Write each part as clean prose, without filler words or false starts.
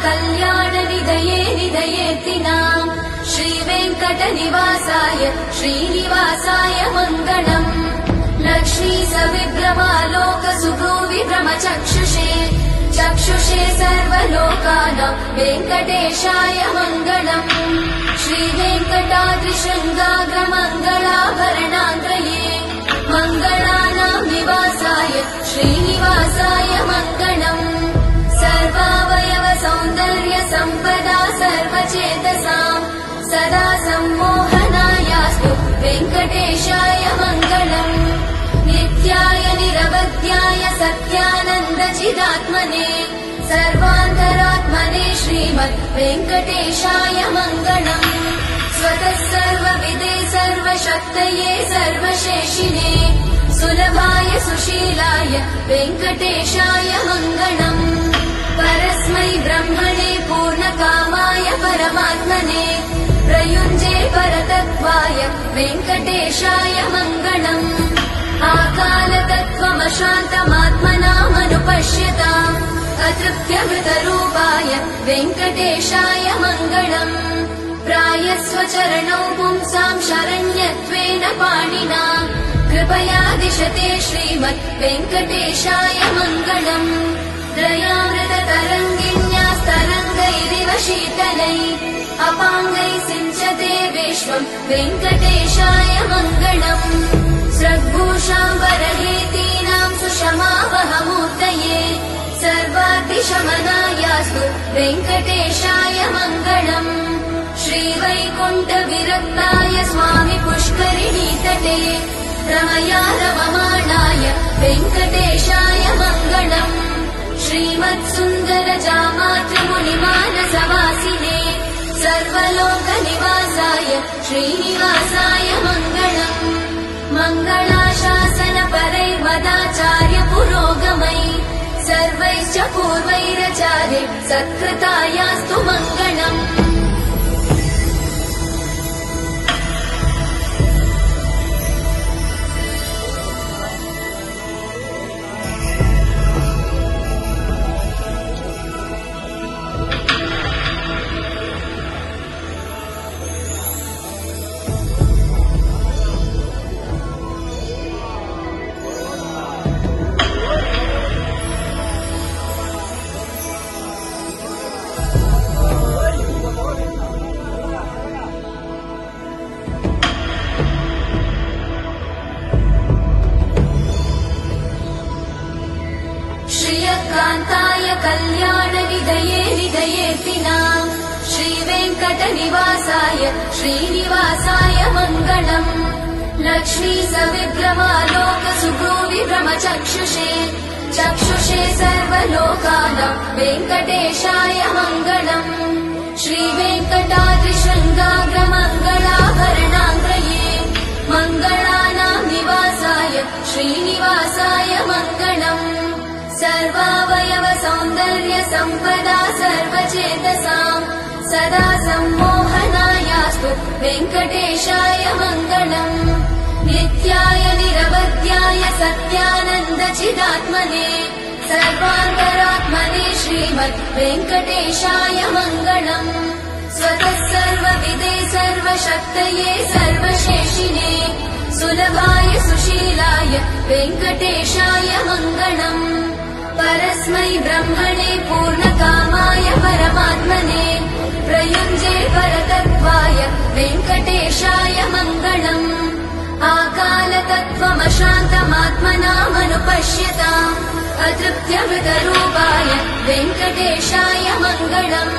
कल्याणनिधये निधयेऽर्थिनाम् श्रीवेङ्कटनिवासाय श्रीनिवासाय मङ्गलम् लक्ष्मी सविभ्रमालोकसुभ्रूविभ्रमचक्षुषे चक्षुषे सर्वलोकानां वेङ्कटेशाय मङ्गलम् श्रीवेङ्कटाद्रिशृङ्गाग्रमङ्गलाभरणाङ्गये मङ्गलानां निवासाय श्रीनिवासाय मङ्गलम् सर्वावयव सौन्दर्य सम्पदा सर्वचेतसाम् सदा सम्मोहनायास्तु वेङ्कटेशाय मङ्गलम् नित्याय निरवध्याय सत्यानन्दचिदात्मने सर्वान्तरात्मने श्रीमद् वेङ्कटेशाय मङ्गलम् स्वतः सर्वविदे सर्वशक्तये सर्वशेषिने सुलभाय सुशीलाय वेङ्कटेशाय मङ्गलम् परस्मै ब्रह्मणे पूर्णकामाय परमात्मने प्रयुञ्जे परतत्त्वाय वेङ्कटेशाय मङ्गलम् आकालतत्त्वमशान्तमात्मनामनुपश्यताम् अतृप्त्यमृतरूपाय वेङ्कटेशाय मङ्गलम् प्रायस्वचरणौ पुंसाम् शरण्यत्वेन पाणिना कृपया दिशते श्रीमद् वेङ्कटेशाय मङ्गलम् दयामृततरङ्गिण्यास्तरङ्गैरिव शीतलै अपाङ्गैः सिञ्चते विश्वम् वेङ्कटेशाय मङ्गलम् स्रग्भूषाम्बरहेतीनाम् सुषमावहमूर्तये सर्वातिशमनायास्तु वेङ्कटेशाय मङ्गलम् श्रीवैकुण्ठविरक्ताय स्वामि पुष्करिणीतटे रमया रममाणाय वेङ्कटेशाय मङ्गलम् श्रीमत्सुन्दरजामातृमुनिमानसवासिने सर्वलोकनिवासाय श्रीनिवासाय मङ्गलम् मङ्गलाशासनपरैर्मदाचार्य पुरोगमै सर्वैश्च पूर्वैरचार्य सत्कृतायास्तु मङ्गलम् श्रियकान्ताय कल्याणनिधये निधयेऽर्थिनाम् श्रीवेङ्कटनिवासाय श्रीनिवासाय मङ्गलम् लक्ष्मी सविभ्रमालोकसुभ्रूविभ्रमचक्षुषे चक्षुषे सर्वलोकानां वेङ्कटेशाय मङ्गलम् श्रीवेङ्कटाद्रिशृङ्गाग्रमङ्गलाभरणाङ्गये मङ्गलानां निवासाय श्रीनिवासाय मङ्गलम् सर्वावयव सौन्दर्य सम्पदा सर्वचेतसाम् सदा सम्मोहनायास्तु वेङ्कटेशाय मङ्गलम् नित्याय निरवध्याय सत्यानन्दचिदात्मने सर्वान्तरात्मने श्रीमद् वेङ्कटेशाय मङ्गलम् स्वतः सर्वविदे सर्वशक्तये सर्वशेषिने सुलभाय सुशीलाय वेङ्कटेशाय मङ्गलम् परस्मै ब्रह्मणे पूर्णकामाय परमात्मने प्रयुञ्जे परतत्त्वाय वेङ्कटेशाय मङ्गलम् आकालतत्त्वमशान्तमात्मनामनुपश्यताम् अतृप्त्यमृतरूपाय वेङ्कटेशाय मङ्गलम्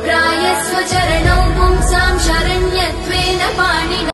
प्रायस्वचरणौ पुंसाम् शरण्यत्वेन पाणिना